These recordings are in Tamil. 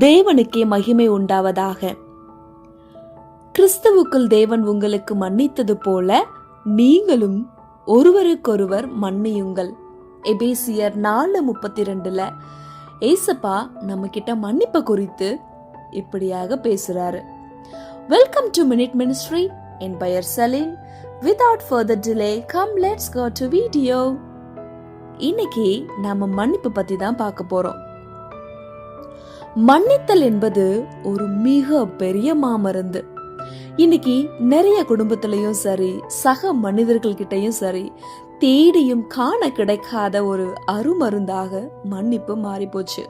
தேவனுக்கே மகிமை உண்டாவதாக. கிறிஸ்துவுக்குள் தேவன் உங்களுக்கு மன்னித்தது போல நீங்களும் ஒருவருக்கொருவர் மன்னியுங்கள். எபேசியர் 4:32 ஏசப்பா நம்ம கிட்ட மன்னிப்பு குறித்து இப்படியாக பேசுறாரு. Welcome to minute ministry. என் பெயர் Saleem. Without further delay, come let's go to video. இன்னைக்கு நாம மன்னிப்பு பத்தி தான் பார்க்க போறோம். மன்னித்தல் என்பது ஒரு மிக பெரிய மாமருந்து. இன்னைக்கு நிறைய குடும்பத்திலையும் சரி, சக மனிதர்கள் கிட்டையும் சரி, தேடியும் காண கிடைக்காத ஒரு அருமருந்தாக மன்னிப்பு மாறி போச்சு.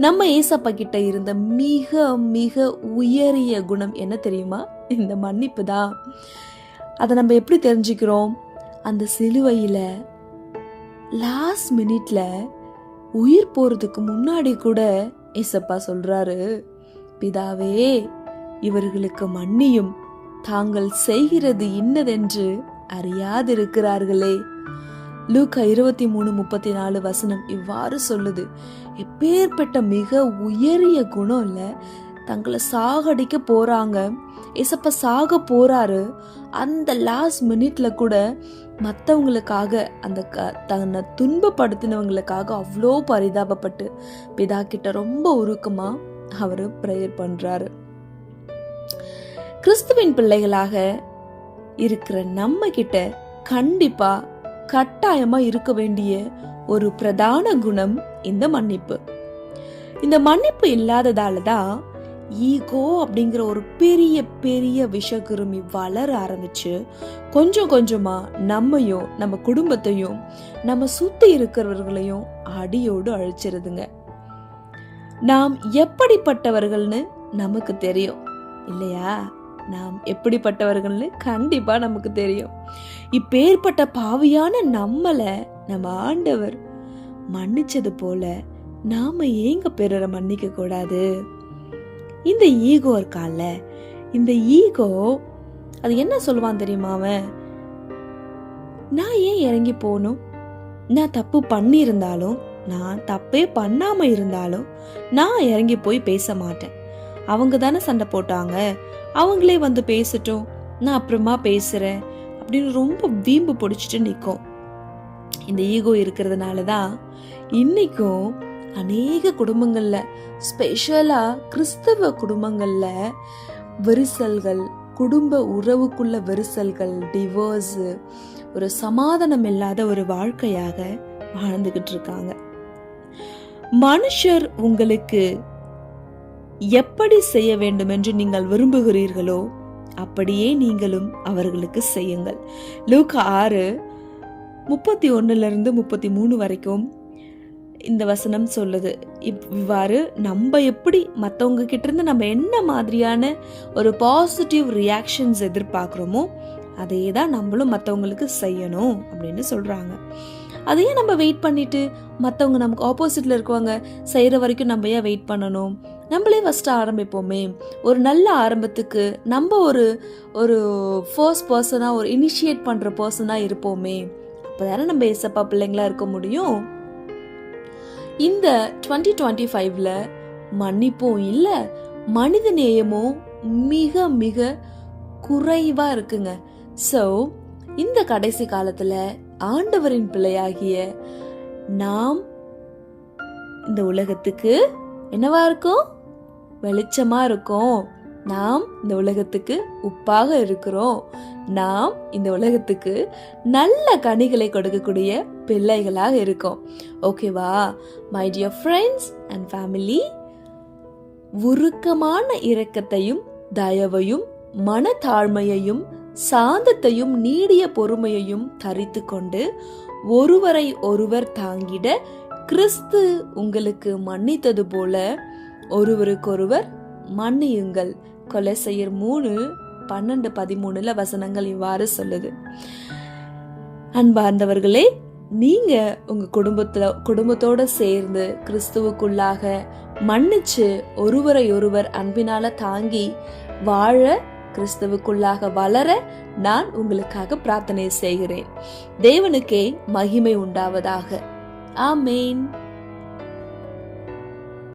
நம்ம ஏசப்பா கிட்ட இருந்த மிக மிக உயரிய குணம் என்ன தெரியுமா? இந்த மன்னிப்பு தான். அதை நம்ம எப்படி தெரிஞ்சுக்கிறோம்? அந்த சிலுவையில லாஸ்ட் மினிட்ல உயிர் போறதுக்கு முன்னாடி கூட ஏசப்பா சொல்றாரு, பிதாவே இவர்களுக்கு மன்னியும், தாங்கள் செய்கிறது இன்னதென்று அறியாதிருக்கிறார்களே. லூக்கா 23:34 இவ்வாறு சொல்லுது. எப்பேற்பட்ட மிக உயரிய குணம் இல்ல. தங்களை சாகடிக்க போறாங்க, ஏசப்பா சாக போறாரு. அந்த லாஸ்ட் மினிட்ல கூட மற்றவங்களுக்காக, அந்த தன்னை துன்பப்படுத்தினவங்களுக்காக அவ்வளோ பரிதாபப்பட்டு பிதா கிட்ட ரொம்ப உருக்கமா அவரு பிரேயர் பண்றாரு. கிறிஸ்துவின் பிள்ளைகளாக இருக்கிற நம்ம கிட்ட கண்டிப்பா கட்டாயமா இருக்க வேண்டிய ஒரு பிரதான குணம் இந்த மன்னிப்பு. இந்த மன்னிப்பு இல்லாததாலதான் ஈகோ அப்படிங்கிற ஒரு பெரிய பெரிய விஷக்கிருமி வளர ஆரம்பிச்சு கொஞ்சம் கொஞ்சமா நம்மையும் நம்ம குடும்பத்தையும் நம்ம சுத்தி இருக்கிறவர்களையும் அடியோடு அழிச்சிருதுங்க. நாம் எப்படிப்பட்டவர்கள்னு நமக்கு தெரியும் இல்லையா? நாம் எப்படிப்பட்டவர்கள்னு கண்டிப்பா நமக்கு தெரியும். இப்பேற்பட்ட பாவியான நம்மளை நம்ம ஆண்டவர் மன்னிச்சது போல நாம ஏங்க பிறரை மன்னிக்க கூடாது? இந்த ஈகோ இருக்கால, இந்த ஈகோ அது என்ன சொல்லுவான் தெரியுமா? அவன், நான் ஏன் இறங்கி போகணும்? நான் தப்பு பண்ணி இருந்தாலும், நான் தப்பே பண்ணாம இருந்தாலும் நான் இறங்கி போய் பேச மாட்டேன். அவங்க தானே சண்டை போட்டாங்க, அவங்களே வந்து பேசட்டும், நான் அப்புறமா பேசுறேன் அப்படின்னு ரொம்ப வீம்பு பிடிச்சிட்டு நிற்கும். இந்த ஈகோ இருக்கிறதுனாலதான் இன்னைக்கும் அநேக குடும்பங்கள்ல, ஸ்பெஷலா கிறிஸ்தவ குடும்பங்கள்ல விரிசல்கள், குடும்ப உறவுக்குள்ள விரிசல்கள், டிவோர்ஸ், ஒரு சமாதானம் இல்லாத ஒரு வாழ்க்கையாக வாழ்ந்துகிட்டு இருக்காங்க. மனுஷர் உங்களுக்கு எப்படி செய்ய வேண்டும் என்று நீங்கள் விரும்புகிறீர்களோ அப்படியே நீங்களும் அவர்களுக்கு செய்யுங்கள். லூக்கா 6:31-33 வரைக்கும் இந்த வசனம் சொல்லுது. இவ்வாறு நம்ம எப்படி மற்றவங்க கிட்ட இருந்து நம்ம என்ன மாதிரியான ஒரு பாசிட்டிவ் ரியாக்ஷன்ஸ் எதிர்பார்க்கிறோமோ அதே தான் நம்மளும் மற்றவங்களுக்கு செய்யணும் அப்படின்னு சொல்றாங்க. அதையே நம்ம வெயிட் பண்ணிட்டு மற்றவங்க நமக்கு ஆப்போசிட்ல இருக்கவங்க செய்யற வரைக்கும் நம்ம ஏன் வெயிட் பண்ணணும்? நம்மளே ஃபர்ஸ்ட் ஆரம்பிப்போமே. ஒரு நல்ல ஆரம்பத்துக்கு நம்ம ஒரு ஃபர்ஸ்ட் பர்சனா, ஒரு இனிஷியேட் பண்ற பர்சனா இருப்போமே. அப்பதானே நம்ம ஏசப்பா பிள்ளைங்களா இருக்க முடியும். இந்த 2025ல மன்னிப்பும் இல்ல, மனித நேயமும் மிக மிக குறைவா இருக்குங்க. சோ இந்த கடைசி காலத்துல ஆண்டவரின் பிள்ளையாகிய நாம் இந்த உலகத்துக்கு என்னவா இருக்கும்? வெளிச்சமா இருக்கும். நாம் இந்த உலகத்துக்கு உப்பாக இருக்கிறோம். நாம் இந்த உலகத்துக்கு நல்ல கனிகளை கொடுக்கக்கூடிய பிள்ளைகளாக இருக்கோம். ஓகேவா my dear friends and family? உருக்கமான இரக்கத்தையும் தயவையும் மனத்தாழ்மையையும் சாந்தத்தையும் நீடிய பொறுமையையும் தரித்து கொண்டு ஒருவரை ஒருவர் தாங்கிட கிறிஸ்து உங்களுக்கு மன்னித்தது போல ஒருவருக்கொருவர் மன்னியுங்கள். கொலோசையர் 3:12-13 வசனங்கள் இவ்வாறு சொல்லுது. அன்பார்ந்தவர்களே, நீங்க உங்க குடும்பத்தோட சேர்ந்து கிறிஸ்துவுக்குள்ளாக மன்னிச்சு ஒருவரை ஒருவர் அன்பினால தாங்கி வாழ, கிறிஸ்துவுக்குள்ளாக வளர நான் உங்களுக்காக பிரார்த்தனை செய்கிறேன். தேவனுக்கே மகிமை உண்டாவதாக. ஆமேன்.